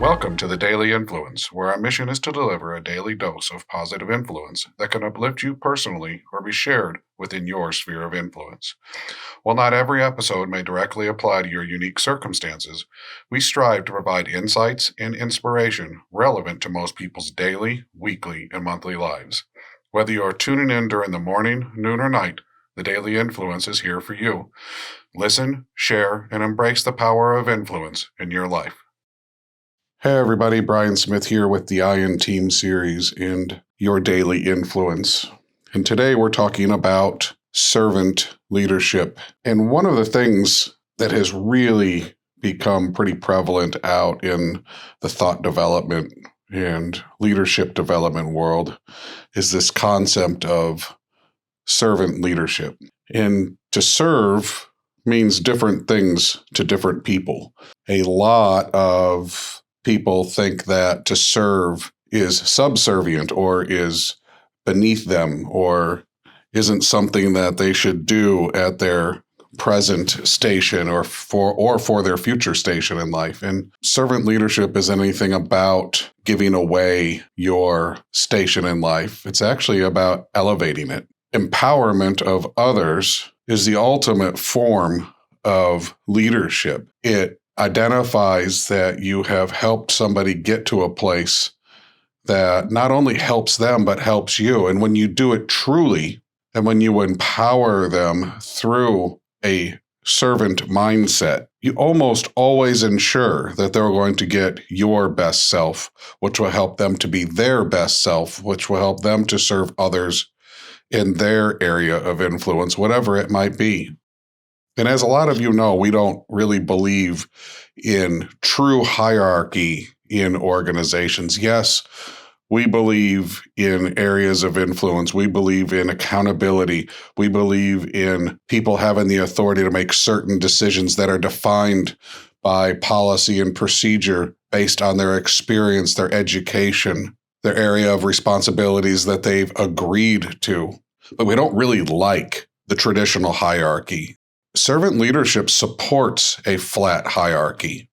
Welcome to the Daily Influence, where our mission is to deliver a daily dose of positive influence that can uplift you personally or be shared within your sphere of influence. While not every episode may directly apply to your unique circumstances, we strive to provide insights and inspiration relevant to most people's daily, weekly, and monthly lives. Whether you are tuning in during the morning, noon, or night, the Daily Influence is here for you. Listen, share, and embrace the power of influence in your life. Hey everybody, Brian Smith here with the Iron Team series and your daily influence. And today we're talking about servant leadership. And one of the things that has really become pretty prevalent out in the thought development and leadership development world is this concept of servant leadership. And to serve means different things to different people. A lot of people think that to serve is subservient or is beneath them or isn't something that they should do at their present station or for their future station in life. And servant leadership isn't anything about giving away your station in life. It's actually about elevating it. Empowerment of others is the ultimate form of leadership. It identifies that you have helped somebody get to a place that not only helps them, but helps you. And when you do it truly, and when you empower them through a servant mindset, you almost always ensure that they're going to get your best self, which will help them to be their best self, which will help them to serve others in their area of influence, whatever it might be. And as a lot of you know, we don't really believe in true hierarchy in organizations. Yes, we believe in areas of influence. We believe in accountability. We believe in people having the authority to make certain decisions that are defined by policy and procedure based on their experience, their education, their area of responsibilities that they've agreed to. But we don't really like the traditional hierarchy. Servant leadership supports a flat hierarchy,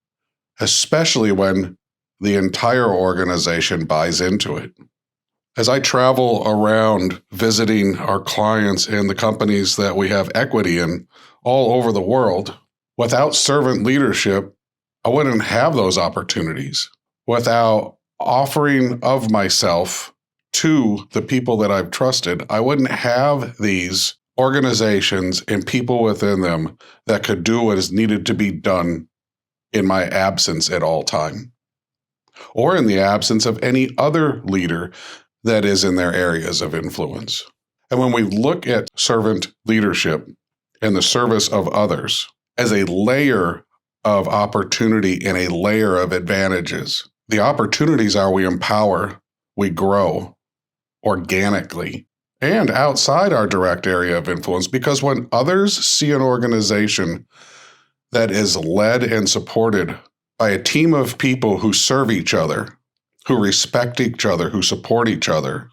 especially when the entire organization buys into it. As I travel around visiting our clients and the companies that we have equity in all over the world, without servant leadership, I wouldn't have those opportunities. Without offering of myself to the people that I've trusted, I wouldn't have these organizations and people within them that could do what is needed to be done in my absence at all time, or in the absence of any other leader that is in their areas of influence. And when we look at servant leadership and the service of others as a layer of opportunity and a layer of advantages, the opportunities are we empower, we grow organically and outside our direct area of influence, because when others see an organization that is led and supported by a team of people who serve each other, who respect each other, who support each other,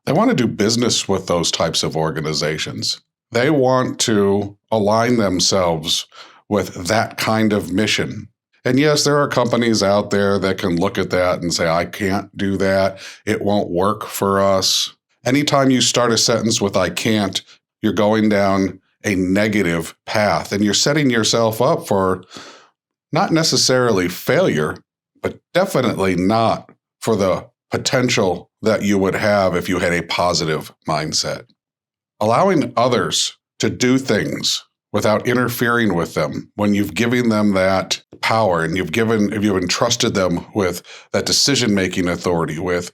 they want to do business with those types of organizations. They want to align themselves with that kind of mission. And yes, there are companies out there that can look at that and say, I can't do that. It won't work for us. Anytime you start a sentence with I can't, you're going down a negative path and you're setting yourself up for not necessarily failure, but definitely not for the potential that you would have if you had a positive mindset. Allowing others to do things without interfering with them, when you've given them that power and you've entrusted them with that decision-making authority, with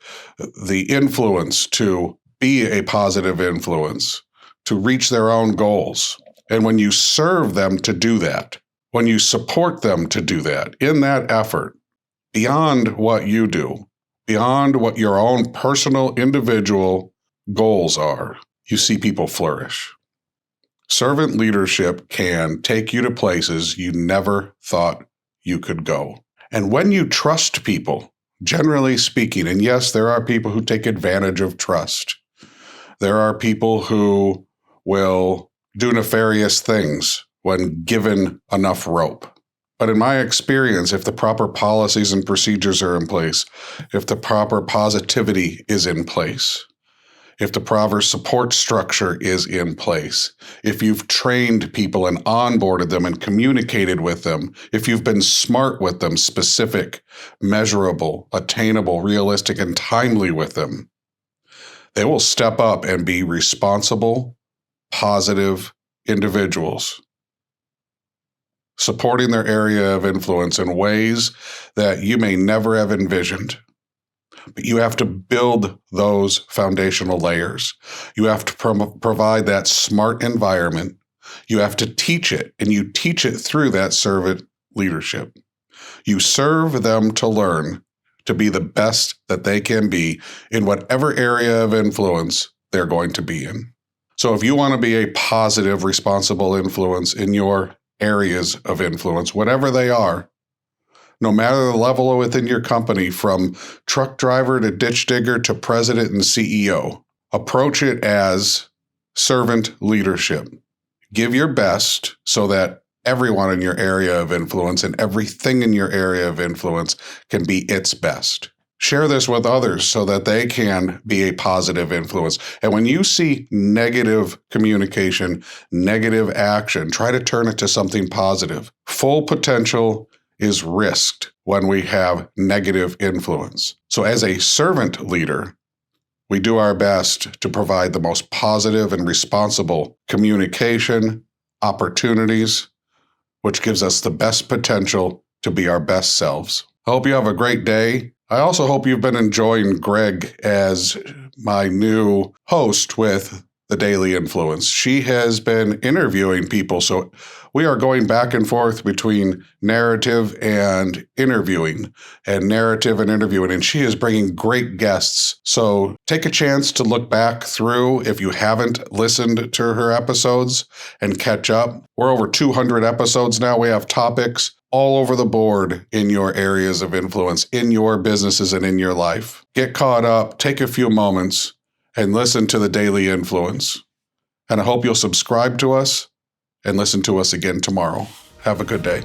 the influence to be a positive influence, to reach their own goals. And when you serve them to do that, when you support them to do that, in that effort, beyond what you do, beyond what your own personal individual goals are, you see people flourish. Servant leadership can take you to places you never thought you could go. And when you trust people, generally speaking, and yes, there are people who take advantage of trust. There are people who will do nefarious things when given enough rope. But in my experience, if the proper policies and procedures are in place, if the proper positivity is in place, if the proper support structure is in place, if you've trained people and onboarded them and communicated with them, if you've been smart with them, specific, measurable, attainable, realistic, and timely with them, they will step up and be responsible, positive individuals, supporting their area of influence in ways that you may never have envisioned. But you have to build those foundational layers. You have to provide that smart environment. You have to teach it, and you teach it through that servant leadership. You serve them to learn to be the best that they can be in whatever area of influence they're going to be in. So if you want to be a positive, responsible influence in your areas of influence, whatever they are, no matter the level within your company, from truck driver to ditch digger to president and CEO, approach it as servant leadership. Give your best so that everyone in your area of influence and everything in your area of influence can be its best. Share this with others so that they can be a positive influence. And when you see negative communication, negative action, try to turn it to something positive. Full potential is risked when we have negative influence. So as a servant leader, we do our best to provide the most positive and responsible communication, opportunities, which gives us the best potential to be our best selves. I hope you have a great day. I also hope you've been enjoying Greg as my new host with the Daily Influence. She has been interviewing people, so we are going back and forth between narrative and interviewing, and she is bringing great guests. So take a chance to look back through if you haven't listened to her episodes and catch up. We're over 200 episodes now. We have topics all over the board in your areas of influence, in your businesses and in your life. Get caught up, take a few moments, and listen to the Daily Influence. And I hope you'll subscribe to us and listen to us again tomorrow. Have a good day.